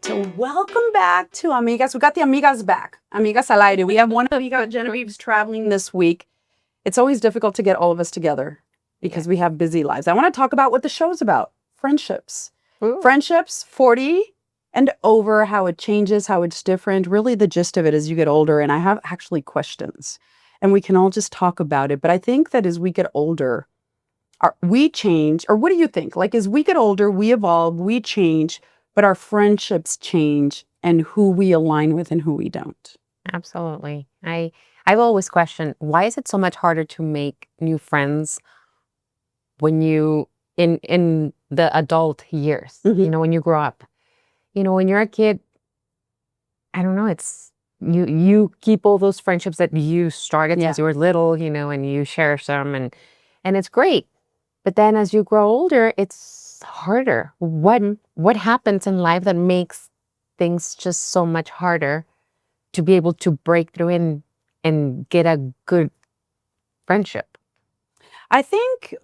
right, welcome back to Amigas. We got the Amigas back. Amigas al aire. We have one Amiga, Genevieve's traveling this week. It's always difficult to get all of us together because we have busy lives. I want to talk about what the show's about. Friendships. Ooh. Friendships, 40 and over, how it changes, how it's different. Really the gist of it as you get older. And I have actually questions. And we can all just talk about it. But I think that as we get older, we change. Or what do you think? Like as we get older, we evolve, we change, but our friendships change and who we align with and who we don't. Absolutely. I've always questioned, why is it so much harder to make new friends when you in the adult years, Mhm. when you grow up? When you're a kid, I don't know, it's you keep all those friendships that you started since you were little, and you cherish them and it's great. But then as you grow older, it's harder. What happens in life that makes things just so much harder to be able to break through and get a good friendship? I think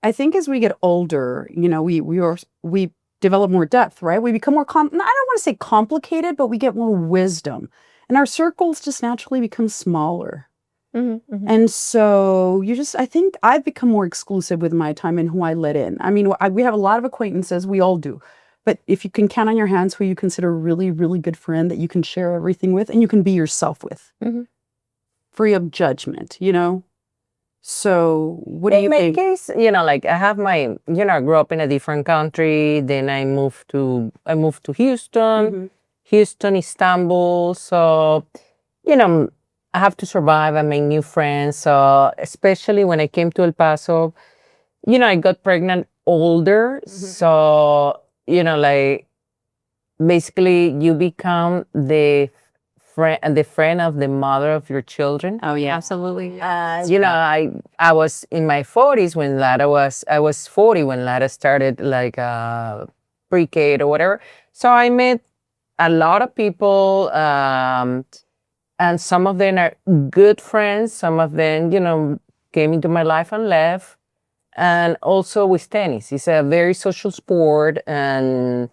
as we get older, we develop more depth, right? We become more I don't want to say complicated, but we get more wisdom. And our circles just naturally become smaller. And so I think I've become more exclusive with my time and who I let in. I mean, we have a lot of acquaintances, we all do. But if you can count on your hands who you consider a really, really good friend that you can share everything with and you can be yourself with, free of judgment, So what do you think? In my case, I have I grew up in a different country. Then I moved to Houston, Istanbul. So, I have to survive and make new friends. So especially when I came to El Paso, I got pregnant older. So, basically you become the friend of the mother of your children. Oh yeah, Absolutely. I was in my 40s when I was 40 when Lara started like pre-K or whatever. So I met a lot of people, and some of them are good friends. Some of them, came into my life and left. And also with tennis, it's a very social sport, and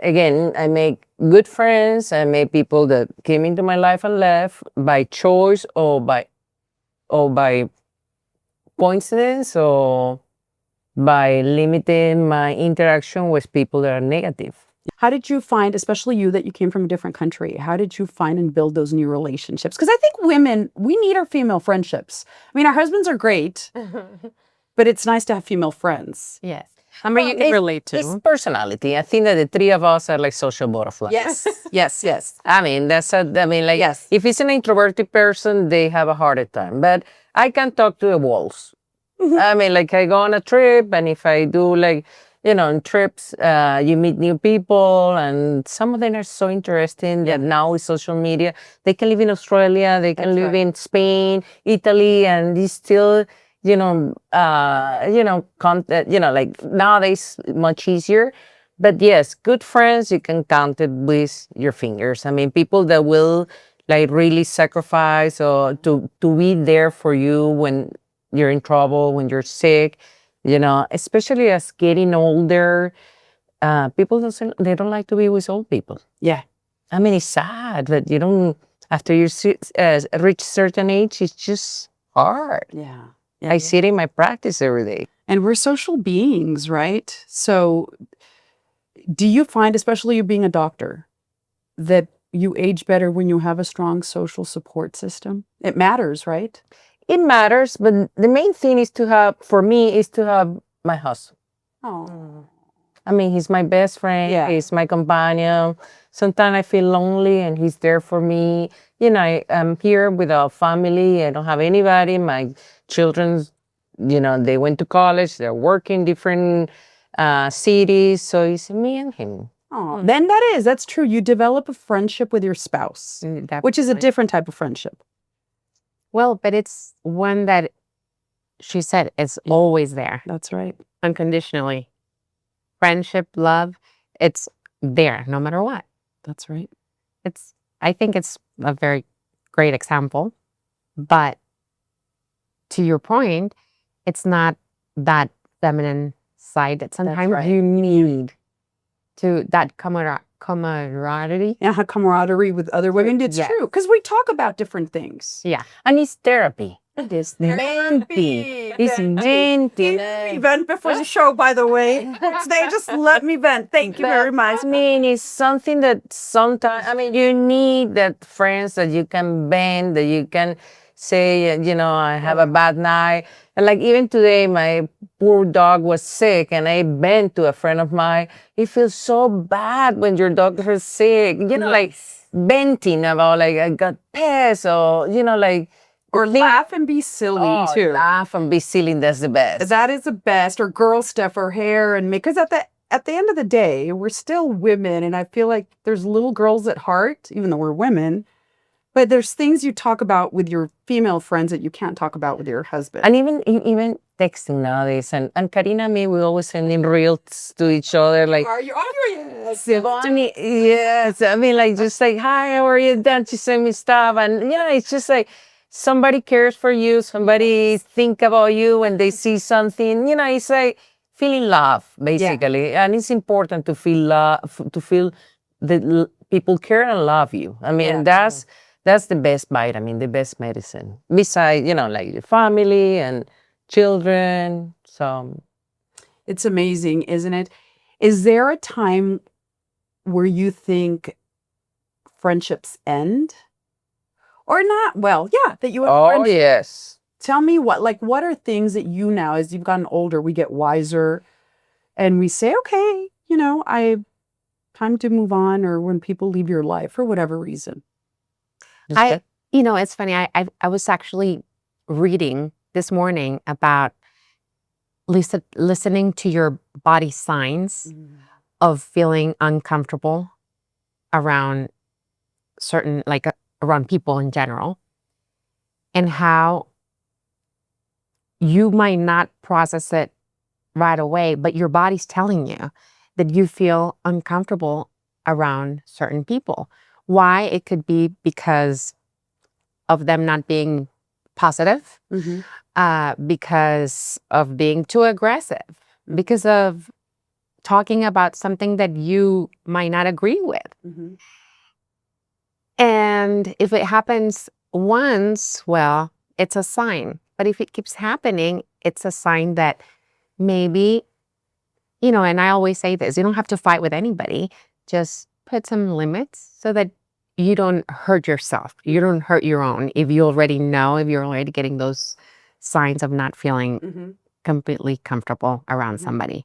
again, I make good friends. I make people that came into my life and left by choice or by coincidence or by limiting my interaction with people that are negative. How did you find, especially you that you came from a different country, how did you find and build those new relationships? Because I think women, we need our female friendships. I mean, our husbands are great, but it's nice to have female friends. Yes. You can relate to. It's personality. I think that the three of us are like social butterflies. Yes. I mean, Yes. if it's an introverted person, they have a harder time. But I can talk to the walls. I mean, like I go on a trip, and if I do on trips, you meet new people, and some of them are so interesting that now with social media, they can live in Australia, they can live in Spain, Italy, and they still, like nowadays much easier. But yes, good friends, you can count it with your fingers. I mean, people that will like really sacrifice or to be there for you when you're in trouble, when you're sick, especially as getting older, people they don't like to be with old people. Yeah. I mean, it's sad, but you don't, after you reach certain age, it's just hard. Yeah. I see it in my practice every day. And we're social beings, right? So do you find, especially you being a doctor, that you age better when you have a strong social support system? It matters, right? It matters, but the main thing for me, is to have my husband. Oh. I mean, he's my best friend. Yeah. He's my companion. Sometimes I feel lonely and he's there for me. I'm here with a family. I don't have anybody. My children, they went to college. They're working different cities. So it's me and him. Oh, then that's true. You develop a friendship with your spouse, which is a different type of friendship. Well, but it's one that she said is always there. That's right. Unconditionally. Friendship, love, it's there no matter what. That's right. I think it's a very great example. But to your point, it's not that feminine side that sometimes you need. to that camaraderie. Yeah, camaraderie with other women. It's Yes. true because we talk about different things. Yeah. And it's therapy. It is Venting. It's venting. Vent before the show, by the way. They just let me vent. Thank you very much. I mean, it's something that sometimes, I mean, you need that friends that you can bend, that you can say, you know, I have a bad night. And like even today, my poor dog was sick and I bent to a friend of mine. It feels so bad when your dog is sick, you know, like venting about like, I got pissed or, you know, like, Or laugh and be silly too. Laugh and be silly, that's the best. That is the best. Or girl stuff her hair and make, because at the end of the day, we're still women, and I feel like there's little girls at heart, even though we're women. But there's things you talk about with your female friends that you can't talk about with your husband. And even texting nowadays, and Karina and me, we always sending reels to each other, like, Are you? Yes. funny, yes. I mean, like, just like, hi, how are you? Then she send me stuff, and you know, it's just like somebody cares for you, somebody think about you when they see something. You know, it's like feeling love, basically, and it's important to feel love, to feel that people care and love you. I mean, that's the best vitamin, the best medicine. Besides, you know, like your family and children. So It's amazing, isn't it? Is there a time where you think friendships end? Or not? Well, yeah, that you have friendships. yes. Tell me what are things that you now, as you've gotten older, we get wiser and we say, okay, you know, time to move on, or when people leave your life for whatever reason. You know, it's funny. I was actually reading this morning about listening to your body signs of feeling uncomfortable around certain, like around people in general, and how you might not process it right away, but your body's telling you that you feel uncomfortable around certain people. Why? It could be because of them not being positive, because of being too aggressive, because of talking about something that you might not agree with. And if it happens once, well, it's a sign. But if it keeps happening, it's a sign that maybe, you know, and I always say this, you don't have to fight with anybody. Just put some limits so that you don't hurt yourself. You don't hurt your own. If you already know, if you're already getting those signs of not feeling completely comfortable around somebody,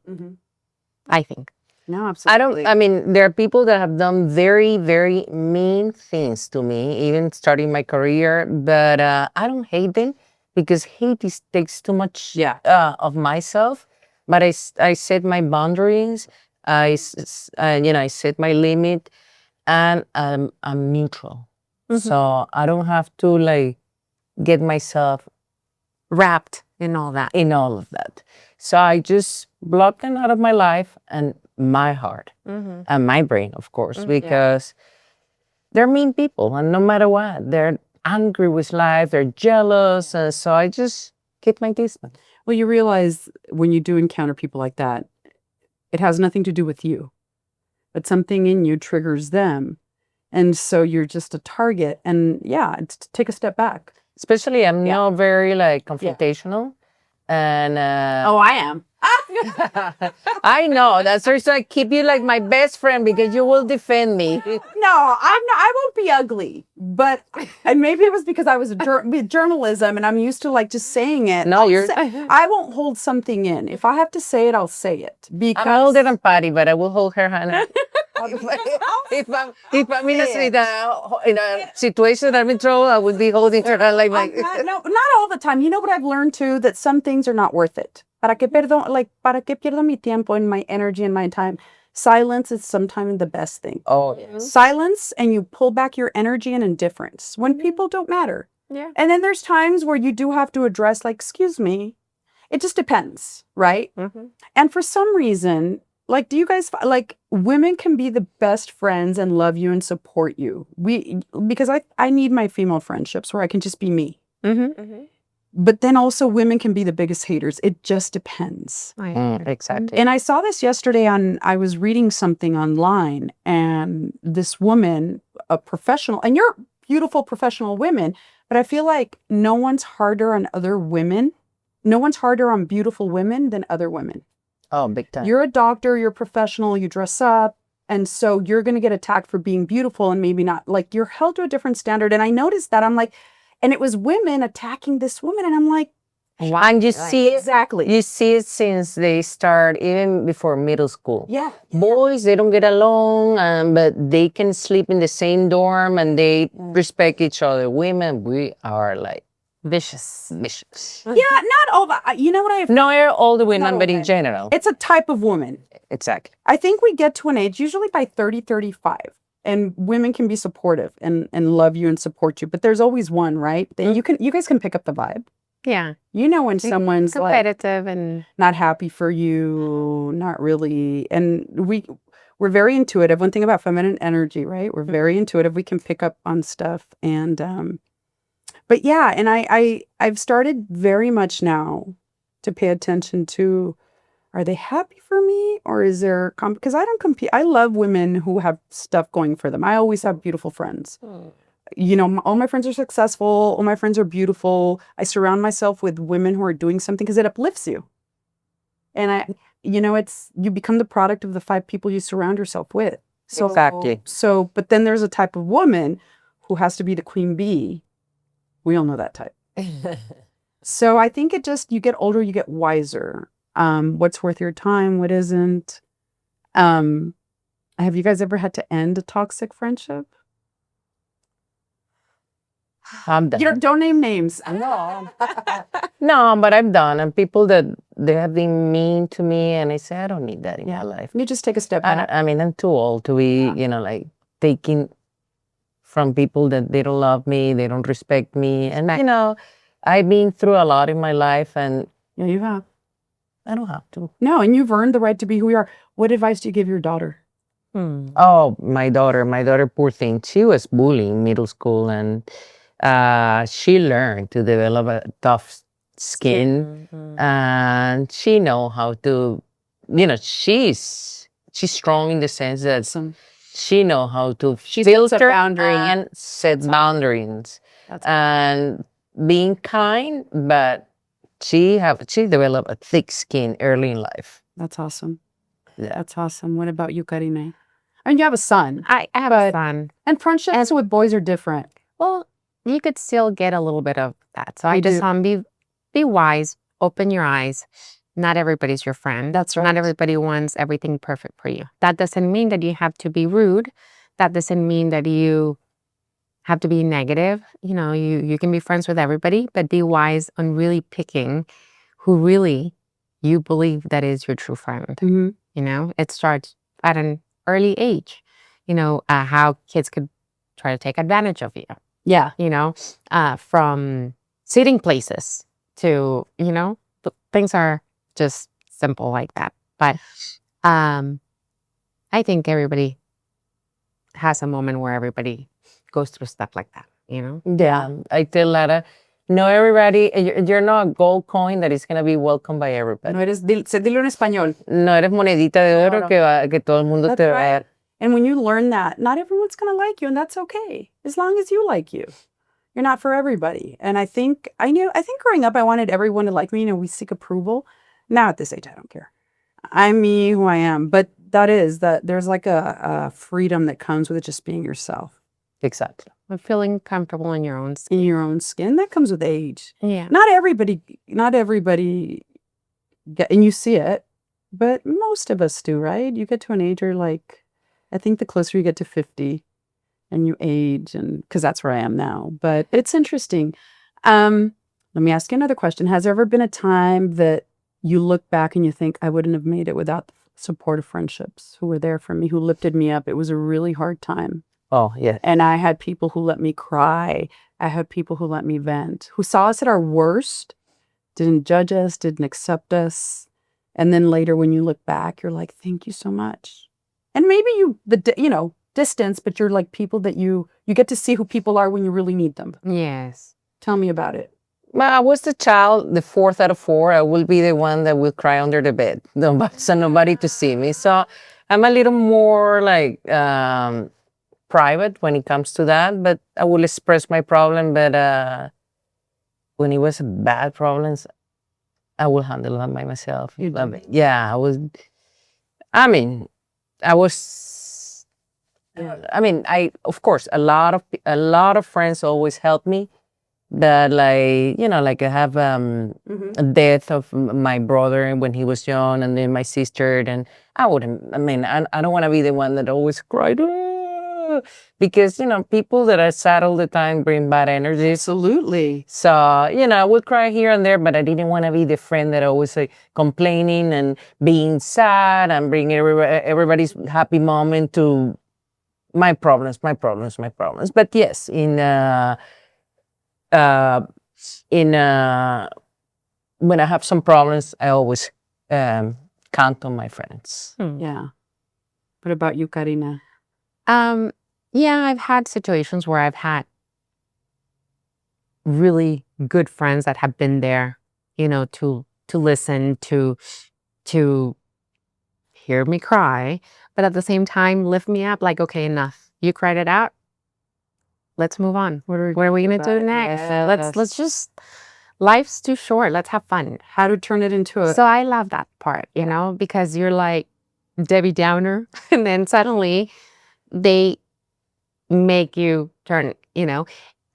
I think. No, absolutely. I mean, there are people that have done very, very mean things to me, even starting my career, but I don't hate them because hate takes too much of myself. But I set my boundaries. I set my limit, and I'm neutral. So I don't have to like get myself Wrapped in all that. So I just block them out of my life and my heart and my brain, of course, because they're mean people, and no matter what, they're angry with life, they're jealous, and so I just keep my distance. Well, you realize when you do encounter people like that, it has nothing to do with you, but something in you triggers them. And so you're just a target. And take a step back. Especially, I'm not very like confrontational. And I am. I know. That's the reason I keep you like my best friend, because you will defend me. No, I'm not. I won't be ugly, but and maybe it was because I was with journalism and I'm used to like just saying it. No, I won't hold something in. If I have to say it, I'll say it. Because I'm older than Patty, but I will hold her hand. If I'm in a situation I'm in trouble, I would be holding her hand like my. No, not all the time. You know what I've learned too? That some things are not worth it. Para qué pierdo mi tiempo and my energy and my time? Silence is sometimes the best thing. Oh, yes. Silence, and you pull back your energy and indifference when people don't matter. Yeah. And then there's times where you do have to address, like, excuse me. It just depends, right? And for some reason, like, do you guys, like, women can be the best friends and love you and support you. Because I need my female friendships where I can just be me. But then also women can be the biggest haters. It just depends. Exactly. And I saw this yesterday I was reading something online, and this woman, a professional, and you're beautiful professional women, but I feel like no one's harder on other women. No one's harder on beautiful women than other women. Oh, big time. You're a doctor, you're professional, you dress up. And so you're going to get attacked for being beautiful and maybe not. Like, you're held to a different standard. And I noticed that. I'm like, and it was women attacking this woman. And I'm like, Wow. And you see it, exactly. you see it since they start, even before middle school. Yeah. Boys, they don't get along, but they can sleep in the same dorm and they respect each other. Women, we are like Vicious. vicious. Yeah, not all that. You know what I have? Not all the women, Not all but in women. general. It's a type of woman. Exactly. I think we get to an age, usually by 30, 35, and women can be supportive and love you and support you. But there's always one, right? Then you guys can pick up the vibe. Yeah. You know when someone's like Competitive and not happy for you, not really. And we're very intuitive. One thing about feminine energy, right? We're very intuitive. We can pick up on stuff. And but yeah, and I've started very much now to pay attention to, are they happy for me, or is there because I don't compete. I love women who have stuff going for them. I always have beautiful friends. You know, all my friends are successful. All my friends are beautiful. I surround myself with women who are doing something because it uplifts you. And you become the product of the 5 people you surround yourself with. So, Exactly. but then there's a type of woman who has to be the queen bee. We all know that type. So I think you get older, you get wiser. What's worth your time? What isn't? Have you guys ever had to end a toxic friendship? I'm done. You don't name names. No, but I'm done. And people that they have been mean to me, and I say, I don't need that in my life. You just take a step back. I mean, I'm too old to be, like taking from people that they don't love me, they don't respect me. And, I've been through a lot in my life, and Yeah, you have. I don't have to. No, and you've earned the right to be who you are. What advice do you give your daughter? Oh, my daughter, poor thing. She was bullied in middle school, and she learned to develop a tough skin, and she know how to, she's strong in the sense that she know how to filter and set boundaries. And being kind, but she developed a thick skin early in life. That's awesome. Yeah. That's awesome. What about you, Karine? And you have a son. I have a son. And friendships with boys are different. Well, you could still get a little bit of that. So I just be wise, open your eyes. Not everybody's your friend. That's right. Not everybody wants everything perfect for you. That doesn't mean that you have to be rude. That doesn't mean that you have to be negative. You can be friends with everybody, but be wise on really picking who really you believe that is your true friend. Mm-hmm. It starts at an early age. How kids could try to take advantage of you. Yeah. From sitting places to, things are just simple like that. But I think everybody has a moment where everybody goes through stuff like that, Yeah. I tell Lara, no, everybody, you're not a gold coin that is going to be welcomed by everybody. No eres, dilo en español. No eres monedita de oro que todo el mundo te va a ver. And when you learn that, not everyone's going to like you, and that's okay, as long as you like you. You're not for everybody. And I think growing up, I wanted everyone to like me. We seek approval. Now at this age, I don't care. I'm me, who I am. But there's like a freedom that comes with it, just being yourself. Exactly. But feeling comfortable in your own skin. In your own skin. That comes with age. Yeah. Not everybody, and you see it, but most of us do, right? You get to an age where, like, I think the closer you get to 50 and you age, and because that's where I am now. But it's interesting. Let me ask you another question. Has there ever been a time that you look back and you think, I wouldn't have made it without the support of friendships who were there for me, who lifted me up? It was a really hard time. Oh, yeah. And I had people who let me cry. I had people who let me vent, who saw us at our worst, didn't judge us, didn't accept us. And then later when you look back, you're like, thank you so much. And maybe distance, but you're like people that you get to see who people are when you really need them. Yes. Tell me about it. Well, I was the child, the fourth out of four. I will be the one that will cry under the bed. Nobody, so nobody to see me. So I'm a little more like private when it comes to that, but I will express my problem. But when it was bad problems, I will handle them by myself. You I do. mean, yeah, I was. I mean, I was. I mean, I of course a lot of friends always help me, but like like I have a death of my brother when he was young, and then my sister, and I wouldn't. I mean, I don't want to be the one that always cried. "Ah," because people that are sad all the time bring bad energies. Absolutely. So, I would cry here and there, but I didn't want to be the friend that always like complaining and being sad and bring everybody's happy moment to my problems, my problems, my problems. But yes, uh, when I have some problems, I always count on my friends. Yeah. What about you, Karina? Yeah, I've had situations where I've had really good friends that have been there, to listen, to hear me cry, but at the same time lift me up. Like, okay, enough. You cried it out. Let's move on. What are we gonna do next? Let's just. Life's too short. Let's have fun. How to turn it into a So I love that part, because you're like Debbie Downer, and then suddenly they make you turn.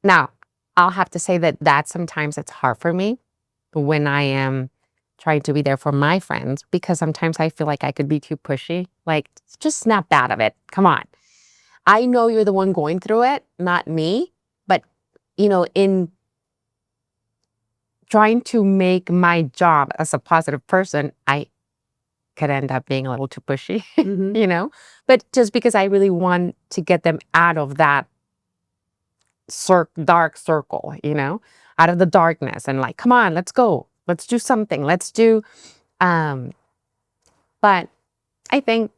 Now, I'll have to say that sometimes it's hard for me when I am trying to be there for my friends, because sometimes I feel like I could be too pushy. Like, just snap out of it. Come on. I know you're the one going through it, not me. But, in trying to make my job as a positive person, I could end up being a little too pushy, But just because I really want to get them out of that dark circle, out of the darkness, and like, come on, let's go. Let's do something. Let's do. But I think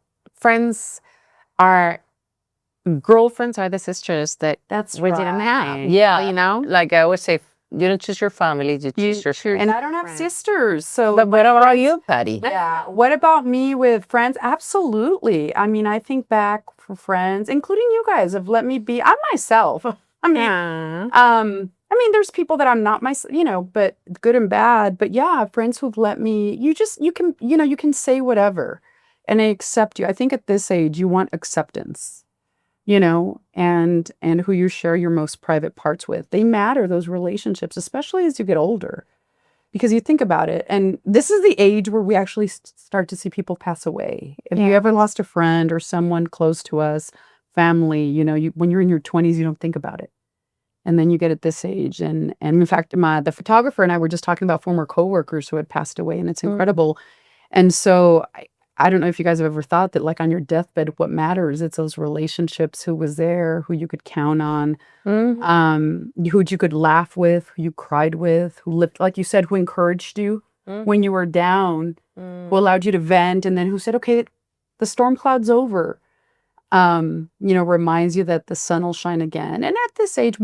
girlfriends are the sisters that we didn't have. Yeah, like I always say, you don't choose your family, you choose your friends. And I don't have sisters, so. But what about you, Patty? Yeah. What about me with friends? Absolutely. I mean, I think back for friends, including you guys, have let me be. I'm myself. I mean, there's people that I'm not myself, but good and bad. But yeah, friends who've let me. You can say whatever, and they accept you. I think at this age, you want acceptance. And who you share your most private parts with. They matter, those relationships, especially as you get older. Because you think about it, and this is the age where we actually start to see people pass away. If you ever lost a friend or someone close to us, family, when you're in your 20s, you don't think about it. And then you get at this age. And in fact, the photographer and I were just talking about former coworkers who had passed away, and it's incredible. And so I don't know if you guys have ever thought that, like, on your deathbed, what matters, it's those relationships, who was there, who you could count on, who you could laugh with, who you cried with, who lived, like you said, who encouraged you when you were down, who allowed you to vent, and then who said, okay, the storm cloud's over, reminds you that the sun will shine again. And at this age,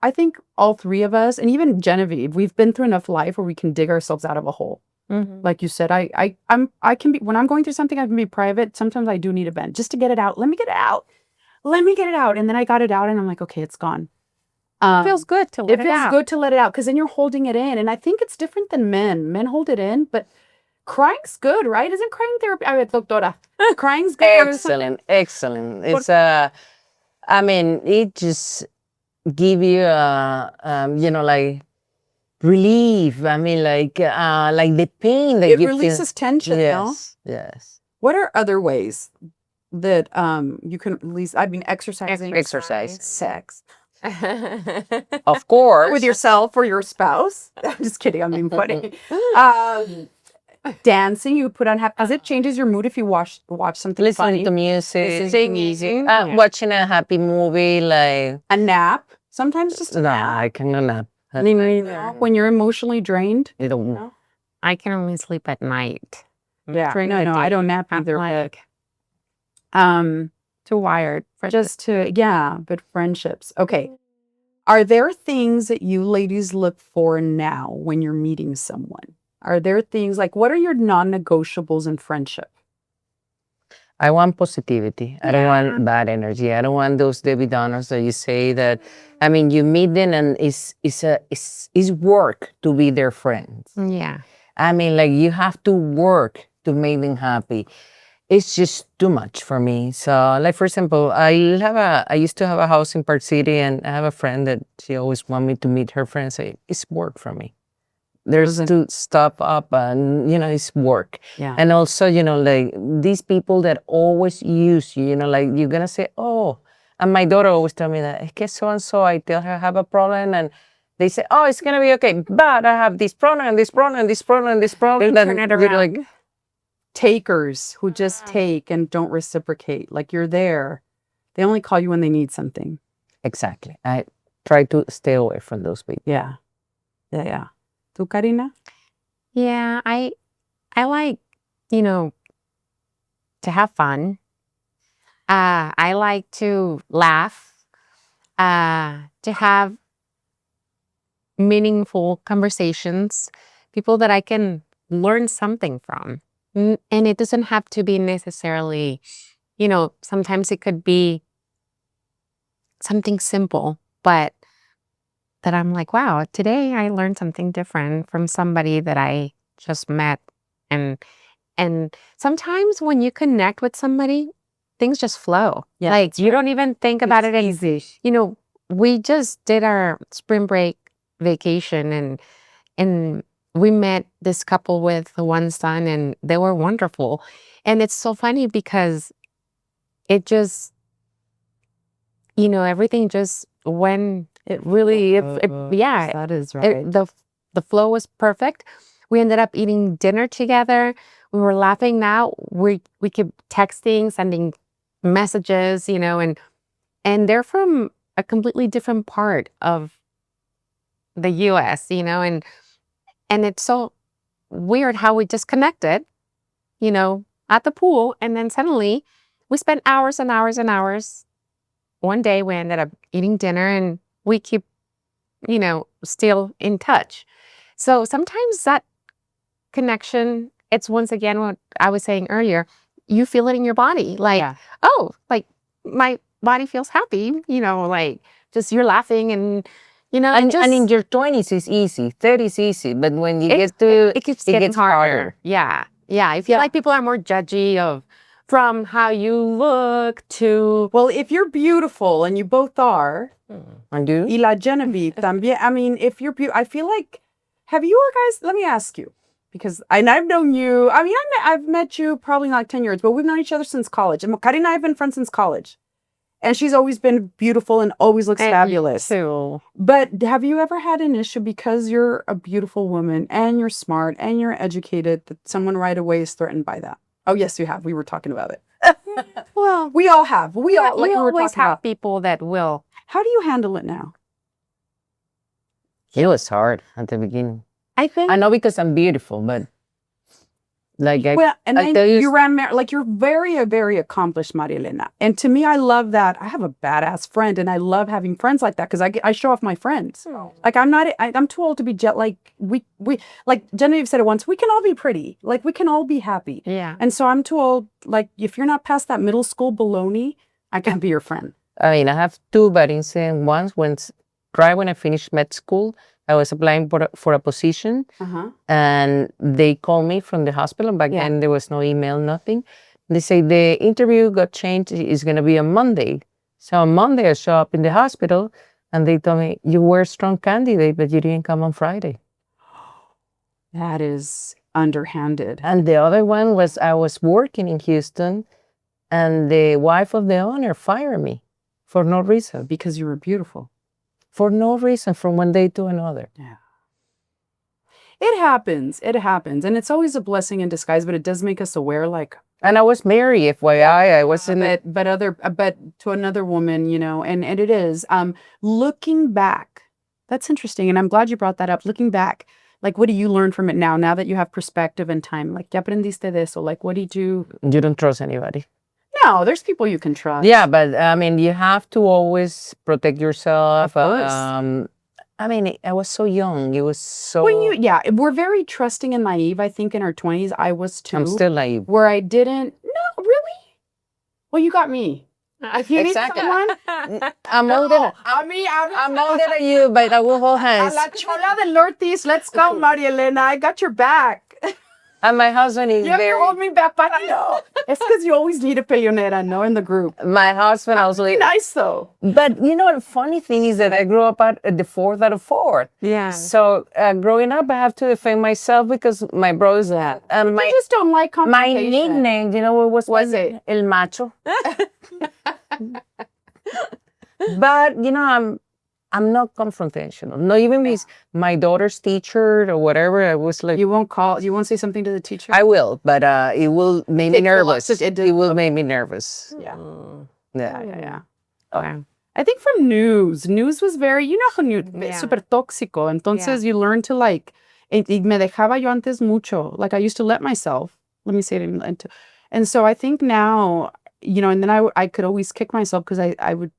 I think all three of us, and even Genevieve, we've been through enough life where we can dig ourselves out of a hole. Like you said, I can be, when I'm going through something, I can be private. Sometimes I do need a vent just to get it out. Let me get it out. And then I got it out, and I'm like, okay, it's gone. It feels good to let it out. It feels good to let it out, because then you're holding it in. And I think it's different than men. Men hold it in, but crying's good, right? Isn't crying therapy? Doctora. Crying's good. Excellent. It's I mean, it just give you like relief. I mean, like the pain that it you releases tension. Yes. What are other ways that you can release? I mean, exercising, Exercise. sex, Of course, with yourself or your spouse. I'm just kidding. I'm being funny. Dancing, you put on because it changes your mood if you watch something listening funny. to music, Singing, watching a happy movie, like a nap. Sometimes just a nap. I cannot nap. When you're emotionally drained. I can only sleep at night. Yeah, no, I don't nap either. Too wired. But friendships. Okay. Are there things that you ladies look for now when you're meeting someone? Are there things like, what are your non-negotiables in friendship? I want positivity. I don't want bad energy. I don't want those Debbie Downers that you say that. I mean, you meet them and it's work to be their friends. Yeah. I mean, like you have to work to make them happy. It's just too much for me. So, like for example, I used to have a house in Park City, and I have a friend that she always want me to meet her friends. Say it's work for me. There's to stop up, and it's work. Yeah. And also, like these people that always use you. Like you're gonna say, oh, and my daughter always tell me that. Es que so and so. I tell her I have a problem, and they say, oh, it's gonna be okay, but I have this problem, and this problem, and this problem, and this problem. They turn it around. Like, Takers who just take and don't reciprocate. Like you're there. They only call you when they need something. exactly. I try to stay away from those people. Yeah. Yeah. Tu, Karina? Yeah, I like, to have fun. I like to laugh, to have meaningful conversations, people that I can learn something from. And it doesn't have to be necessarily, sometimes it could be something simple, but that I'm like, wow, today I learned something different from somebody that I just met. And sometimes when you connect with somebody, things just flow. Yeah, like you don't even think about it. Easy. We just did our spring break vacation and we met this couple with one son, and they were wonderful. And it's so funny because it just, everything just went. It really, yeah. That is right. The flow was perfect. We ended up eating dinner together. We were laughing. Now we keep texting, sending messages, and they're from a completely different part of the U.S., and it's so weird how we just connected, at the pool, and then suddenly we spent hours and hours and hours. One day we ended up eating dinner, and we keep, still in touch. So sometimes that connection, it's once again what I was saying earlier, you feel it in your body. Like, oh, like my body feels happy, like just you're laughing and, and in your 20s it's easy, 30s easy, but when you get to it gets harder. Yeah. I feel like people are more judgy from how you look to. Well, if you're beautiful, and you both are, I do. Y la Genevieve también. I mean, if you're beautiful, I feel like, have you guys, let me ask you, because I've known you, I mean, I've met you probably not like 10 years, but we've known each other since college. And Karina and I have been friends since college. And she's always been beautiful and always looks fabulous. Too. But have you ever had an issue because you're a beautiful woman and you're smart and you're educated that someone right away is threatened by that? Oh, yes, you have. We were talking about it. Well, we all have. We always have people that will. How do you handle it now? It was hard at the beginning. I know because I'm beautiful, but like you ran like you're very, very accomplished, Maria Elena. And to me, I love that. I have a badass friend, and I love having friends like that because I show off my friends. Oh. Like I'm too old to be like we like Genevieve said it once. We can all be pretty. Like we can all be happy. Yeah. And so I'm too old. Like if you're not past that middle school baloney, I can't be your friend. I mean, I have two bad incidents. Once right when I finished med school, I was applying for a position, and they called me from the hospital. Back then, there was no email, nothing. They say the interview got changed. It's going to be on Monday. So on Monday, I show up in the hospital, and they told me, you were a strong candidate, but you didn't come on Friday. That is underhanded. And the other one was I was working in Houston, and the wife of the owner fired me for no reason. Because you were beautiful. For no reason, from one day to another. Yeah. It happens. And it's always a blessing in disguise, but it does make us aware, like. And I was married, FYI. I wasn't. But to another woman, and it is. Looking back, that's interesting. And I'm glad you brought that up. Looking back, like, what do you learn from it now that you have perspective and time? Like, ¿qué aprendiste de eso? Like, what did you? You don't trust anybody. No, there's people you can trust. Yeah, but I mean, you have to always protect yourself. Of course. I mean, I was so young. It was so. We're very trusting and naive. I think in our 20s, I was too. I'm still naive. Where I didn't. No, really. Well, you got me. If you Exactly. need someone, I'm older. I'm older than you, but I will hold a hands. la chola del Northeast. Let's go, Maria Elena. I got your back. And my husband is You have very. to hold me back, but no. It's because you always need a peleonera, no, in the group. My husband also. Nice though. But you know, the funny thing is that I grew up at the fourth out of fourth. Yeah. So growing up, I have to defend myself because my brother's that. And I just don't like my confrontation. nickname, you know, what was it? El Macho. But you know, I'm not confrontational. No, even with my daughter's teacher or whatever, I was like, You won't say something to the teacher? I will, but it will make me Takes a lot. nervous. It will make me nervous. Yeah. Yeah. Wow. I think from news was very, you know how Yeah. super tóxico. Entonces you learn to like, y me dejaba yo antes mucho. Like I used to let myself, let me say it and so I think now, you know, and then I could always kick myself because I would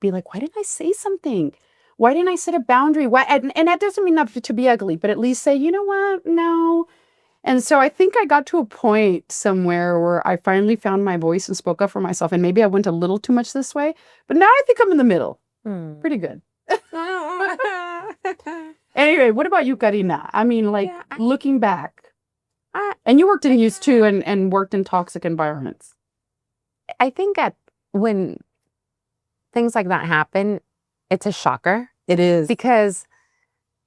be like, why didn't I say something? Why didn't I set a boundary? Why? And that doesn't mean not to be ugly, but at least say, you know what? No. And so I think I got to a point somewhere where I finally found my voice and spoke up for myself. And maybe I went a little too much this way, but now I think I'm in the middle. Pretty good. Anyway, what about you, Karina? I mean, like looking back, and you worked in youth too, and worked in toxic environments. I think that when things like that happen, it's a shocker. It is. Because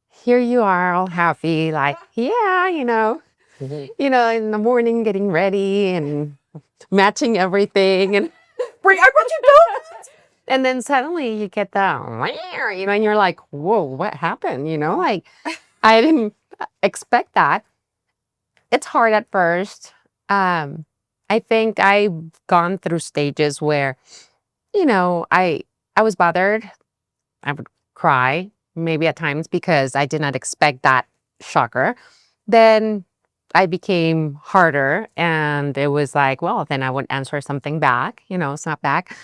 here you are all happy, like, yeah, you know, in the morning getting ready and matching everything. And I brought you donuts. And then suddenly you get that, you know, and you're like, whoa, what happened? You know, like, I didn't expect that. It's hard at first. I think I've gone through stages where, you know, I was bothered. I would cry maybe at times because I did not expect that shocker. Then I became harder and it was like, well, then I would answer something back, you know, snap back.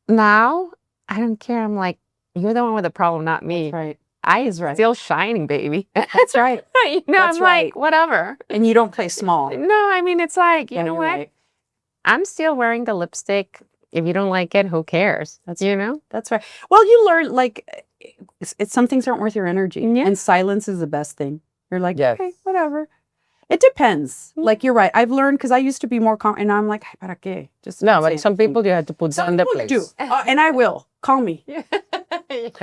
Now I don't care. I'm like, you're the one with the problem, not me. That's right. Eyes are still shining, baby. That's right. You know, That's I'm right. like, whatever. And you don't play small. No, I mean, it's like, you know you're what? right. I'm still wearing the lipstick. If you don't like it, who cares? That's you know? That's right. Well, you learn like it's some things aren't worth your energy. Yeah. And silence is the best thing. You're like, Yes. okay, whatever. It depends. Like you're right. I've learned because I used to be more and I'm like, para qué? Just No, say but some anything. people you have to put down the People place. do. And I will. Call me.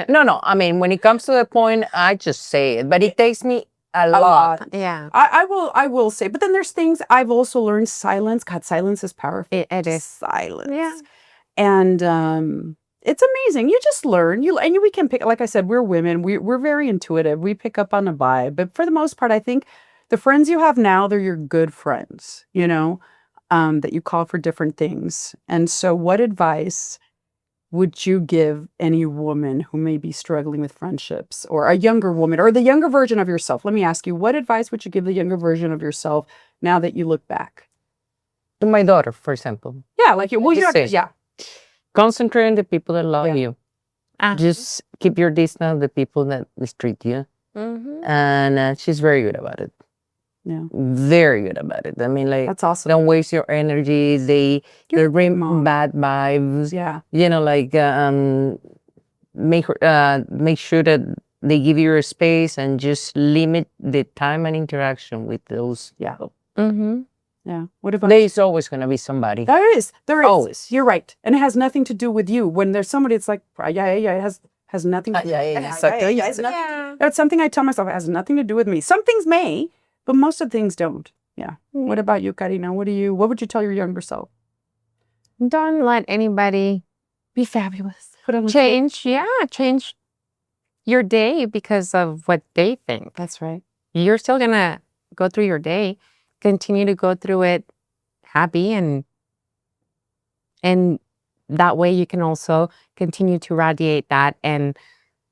No. I mean, when it comes to the point, I just say it. But it takes me a lot. Yeah. I will say. But then there's things I've also learned. Silence. God, silence is powerful. It is. Silence. Yeah. And it's amazing. You just learn. We can pick. Like I said, we're women. We're very intuitive. We pick up on a vibe. But for the most part, I think the friends you have now, they're your good friends. You know, that you call for different things. And so, what advice would you give any woman who may be struggling with friendships, or a younger woman, or the younger version of yourself? Let me ask you, what advice would you give the younger version of yourself now that you look back? To my daughter, for example. Yeah, like yeah. Concentrate on the people that love Yeah. you. Just keep your distance on the people that mistreat you. Mm-hmm. And she's very good about it. Yeah. Very good about it. I mean, like, That's awesome. don't waste your energy. They bring mom. bad vibes. Yeah. You know, like make sure that they give you your space and just limit the time and interaction with those. Yeah. Mm-hmm. Yeah. What about There's always gonna be somebody. There is. Always. You're right. And it has nothing to do with you. When there's somebody, it's like, it has nothing to do Yeah. That's something I tell myself, it has nothing to do with me. Some things may, but most of things don't. Yeah. What about you, Karina? What would you tell your younger self? Don't let anybody Be fabulous. Put on change your day because of what they think. That's right. You're still gonna go through your day, continue to go through it happy, and that way you can also continue to radiate that, and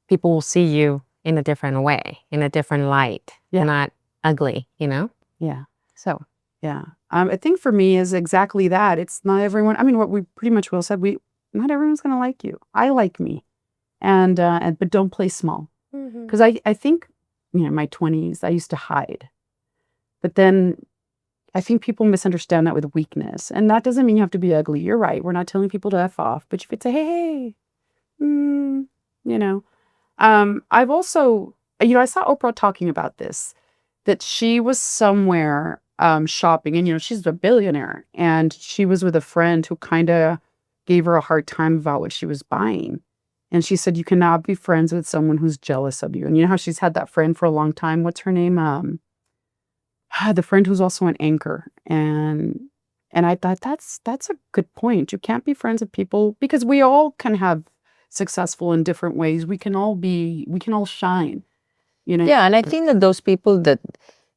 people will see you in a different way, in a different light. Yeah. Not ugly, you know? Yeah. So Yeah. I think for me is exactly that. It's not everyone. I mean, what we pretty much will said. Not everyone's gonna like you. I like me, and but don't play small. Because I think, in my 20s, I used to hide. But then I think people misunderstand that with weakness. And that doesn't mean you have to be ugly. You're right. We're not telling people to F off. But you could say, hey, you know. I've also, I saw Oprah talking about this, that she was somewhere shopping. And, she's a billionaire. And she was with a friend who kind of gave her a hard time about what she was buying. And she said, you cannot be friends with someone who's jealous of you. And you know how she's had that friend for a long time? What's her name? The friend who's also an anchor. And I thought that's a good point. You can't be friends with people because we all can have successful in different ways. We can all shine, Yeah, and I think that those people that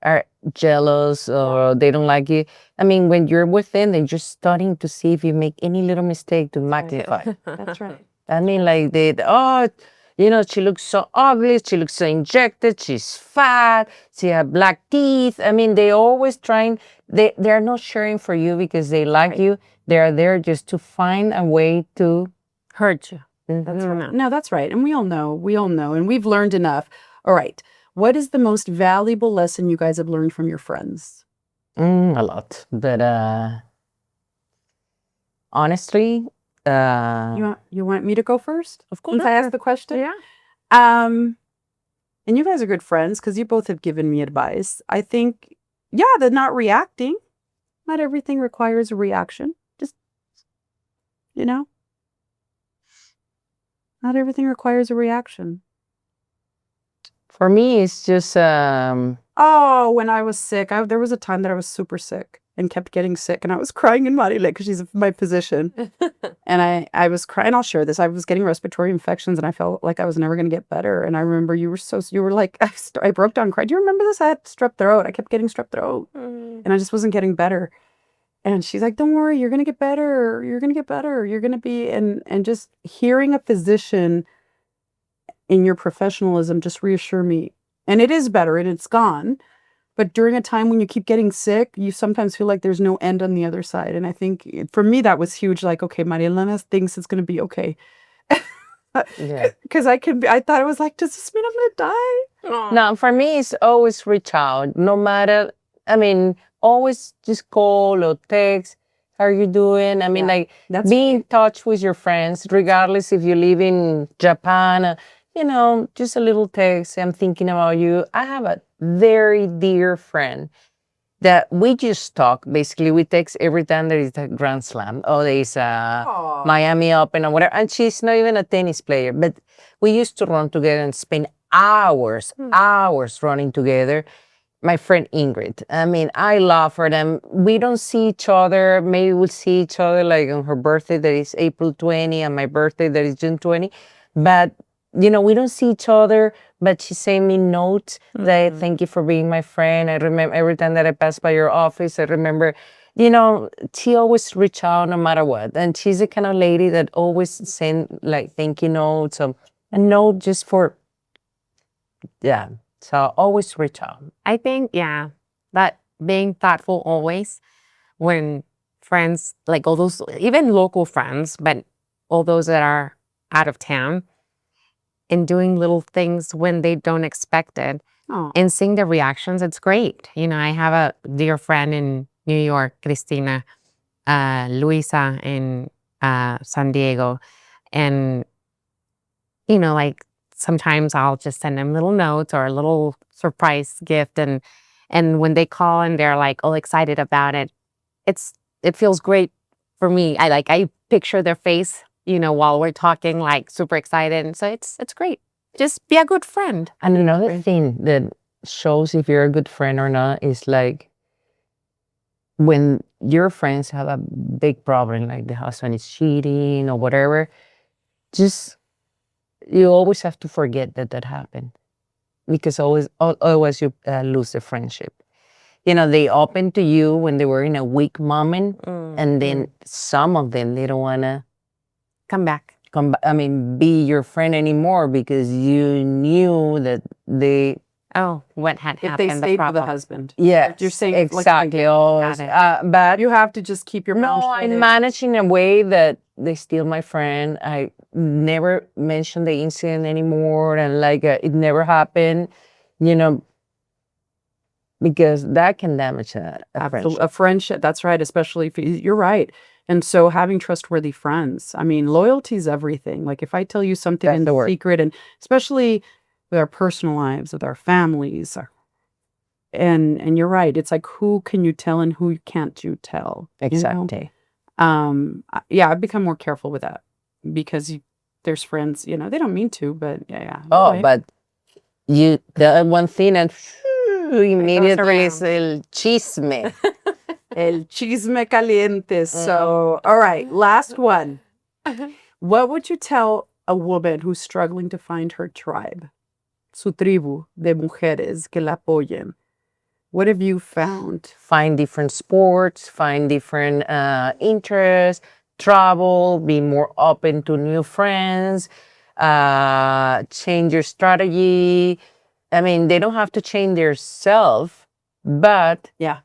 are jealous or they don't like you, I mean, when you're with them, they're just starting to see if you make any little mistake to magnify. That's right. I mean, like she looks so ugly, she looks so injected, she's fat, she has black teeth. I mean, they always trying, they're not sharing for you because they like you. They're there just to find a way to hurt you. That's right. No, that's right. And we all know, and we've learned enough. All right. What is the most valuable lesson you guys have learned from your friends? A lot. But honestly, you want me to go first? Of course. Since I asked the question? Yeah. And you guys are good friends because you both have given me advice. I think, the not reacting. Not everything requires a reaction. Just, not everything requires a reaction. For me, it's just Oh, when I was sick, there was a time that I was super sick and kept getting sick, and I was crying in Marile because she's my physician, and I was crying. I'll share this. I was getting respiratory infections, and I felt like I was never going to get better. And I remember you were like, I broke down crying. Do you remember this? I had strep throat. I kept getting strep throat, and I just wasn't getting better. And she's like, "Don't worry, you're going to get better. You're going to get better. You're going to be." And just hearing a physician in your professionalism just reassure me. And it is better and it's gone. But during a time when you keep getting sick, you sometimes feel like there's no end on the other side. And I think for me, that was huge. Like, okay, Maria Elena thinks it's going to be okay. yeah. Because I thought it was like, does this mean I'm going to die? Aww. No, for me, it's always reach out. No matter, always just call or text. How are you doing? I mean, be in touch with your friends, regardless if you live in Japan. Just a little text. I'm thinking about you. I have a very dear friend that we just talk. Basically, we text every time there is a Grand Slam or there is a Miami Open or whatever. And she's not even a tennis player, but we used to run together and spend hours running together. My friend Ingrid. I mean, I love her. And we don't see each other. Maybe we'll see each other like on her birthday that is April 20 and my birthday that is June 20. But we don't see each other, but she sent me notes that thank you for being my friend. I remember every time that I pass by your office, I remember, she always reach out no matter what. And she's the kind of lady that always send thank you notes, a note just for, so always reach out. I think, that being thoughtful always when friends, like all those, even local friends, but all those that are out of town, and doing little things when they don't expect it and seeing the reactions, it's great. I have a dear friend in New York, Christina, Luisa in San Diego. And, sometimes I'll just send them little notes or a little surprise gift. And when they call and they're like all excited about it, it feels great for me. I picture their face while we're talking, super excited. And so it's great. Just be a good friend. And another thing that shows if you're a good friend or not is when your friends have a big problem, like the husband is cheating or whatever, you always have to forget that happened. Because always you lose the friendship. They open to you when they were in a weak moment. And then some of them, they don't want to come back. Be your friend anymore because you knew that they Oh, what had if they happened? stayed with the problem. husband. Yeah, You're saying exactly. Always. Got it. But You have to just keep your mouth no, shut. I manage in a way that they still my friend. I never mention the incident anymore, and like it never happened. You know, because that can damage a friendship. A friendship. That's right. Especially if you're right. And so having trustworthy friends. I mean, loyalty is everything. Like if I tell you something That's in the word. secret, and especially with our personal lives, with our families, and you're right. It's like who can you tell and who can't you tell? You know? Exactly. Yeah, I've become more careful with that because there's friends. They don't mean to, but yeah. Oh, Right. but the one thing and immediately is around. el chisme. El chisme caliente. So, all right, last one. What would you tell a woman who's struggling to find her tribe, su tribu de mujeres que la apoyen? What have you found? Find different sports, find different interests, travel, be more open to new friends, change your strategy. I mean, they don't have to change their self, but Yeah.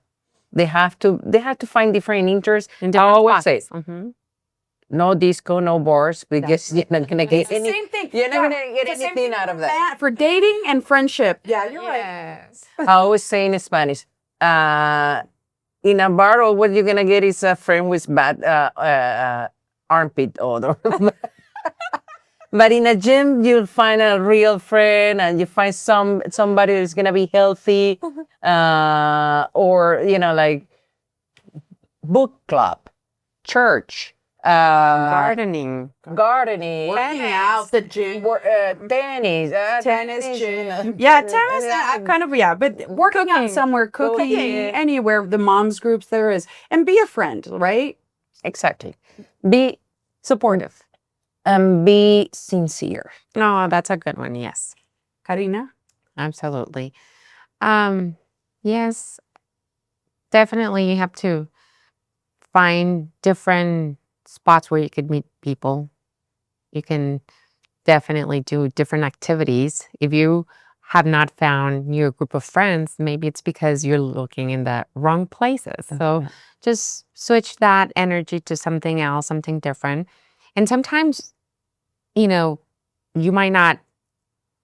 they have to find different interests. In I different always say, spots. no disco, no bars, because you're not gonna get any. Same thing. You're not gonna get It's the same anything thing out of for that. for dating and friendship. Yeah, you're right. Yes. I always say in Spanish, in a bar, all what you're gonna get is a friend with bad armpit odor. But in a gym, you'll find a real friend, and you find somebody who's gonna be healthy, or like book club, church, Gardening. gardening, Working out, the gym. tennis, Yeah, tennis. Kind of, yeah. But working out somewhere, cooking, Cooking. anywhere, the moms groups there is. And be a friend, right? Exactly. Be Supportive. and be sincere. Oh, that's a good one. Yes. Karina? Absolutely. Yes, definitely you have to find different spots where you could meet people. You can definitely do different activities. If you have not found your group of friends, maybe it's because you're looking in the wrong places. So just switch that energy to something else, something different. And sometimes, you might not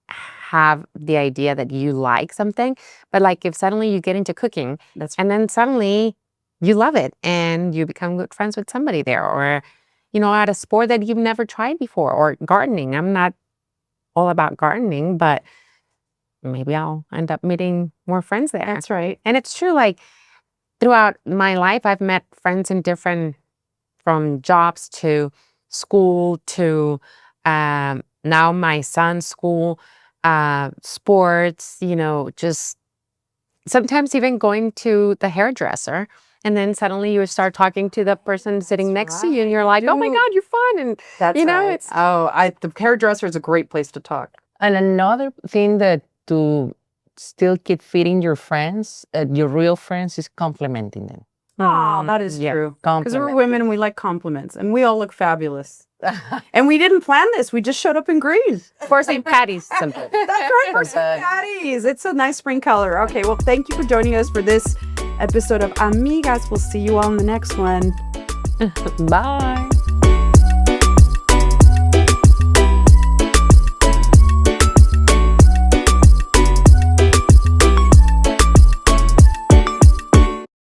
have the idea that you like something, but like if suddenly you get into cooking and then suddenly you love it and you become good friends with somebody there, or at a sport that you've never tried before, or gardening. I'm not all about gardening, but maybe I'll end up meeting more friends there. That's right. And it's true, like throughout my life, I've met friends in from jobs to school to now my son's school, sports, just sometimes even going to the hairdresser. And then suddenly you start talking to the person sitting next to you and you're like, oh my God, you're fun. And That's right. it's the hairdresser is a great place to talk. And another thing that to still keep feeding your friends, your real friends, is complimenting them. Oh, that is true. Because we're Compliment. women and we like compliments and we all look fabulous. And we didn't plan this. We just showed up in green. for St. Patty's. Simple. That's right, for St. Patty's. It's a nice spring color. Okay, well, thank you for joining us for this episode of Amigas. We'll see you all in the next one. Bye.